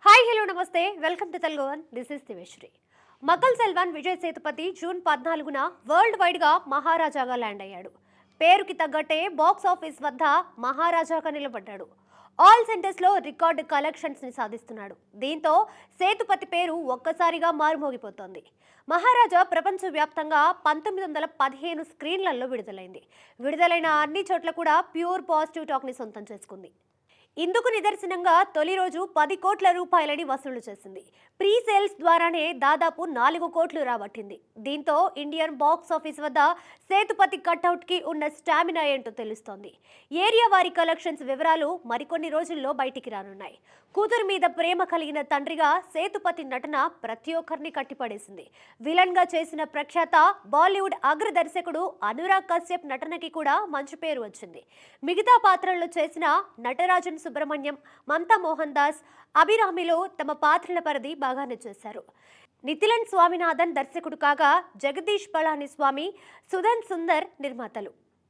Hi hello నమస్తే welcome to Telugu one this is Diveshri. Makkal Selvan Vijay Sethupathi June 14న world వైడ్గా మహారాజాగా ల్యాండ్ అయ్యాడు. పేరుకి తగ్గట్టే బాక్స్ ఆఫీస్ వద్ద మహారాజాగా నిలబడ్డాడు. ఆల్ సెంటర్స్లో రికార్డు కలెక్షన్స్ని సాధిస్తున్నాడు. దీంతో సేతుపతి పేరు ఒక్కసారిగా మారుమోగిపోతోంది. మహారాజా ప్రపంచవ్యాప్తంగా 1915 స్క్రీన్లలో విడుదలైన అన్ని చోట్ల కూడా ప్యూర్ పాజిటివ్ టాక్ని సొంతం చేసుకుంది. ఇందుకు నిదర్శనంగా తొలి రోజు 10 కోట్ల రూపాయలని వసూలు చేసింది. ప్రీ సేల్స్ ద్వారానే దాదాపు 4 కోట్లు రాబట్టింది. దీంతో ఇండియన్ బాక్స్ ఆఫీస్ వద్ద సేతుపతి కట్అవుట్ కి ఉన్న స్టామినా ఏంటో తెలుస్తోంది. ఏరియా వారి కలెక్షన్స్ వివరాలు మరికొన్ని రోజుల్లో బయటికి రానున్నాయి. కూతురు మీద ప్రేమ కలిగిన తండ్రిగా సేతుపతి నటన ప్రతి ఒక్కరిని కట్టిపడేసింది. విలన్ గా చేసిన ప్రఖ్యాత బాలీవుడ్ అగ్ర దర్శకుడు అనురాగ్ కశ్యప్ నటనకి కూడా మంచి పేరు వచ్చింది. మిగతా పాత్రల్లో చేసిన నటరాజన్ సుబ్రహ్మణ్యం, మమతా మోహన్ దాస్, అభిరామిలో తమ పాత్రల పరిధి బాగానే చేశారు. నితిలన్ స్వామినాథన్ దర్శకుడు కాగా జగదీష్ పళాని స్వామి, సుధన్ సుందర్ నిర్మాతలు.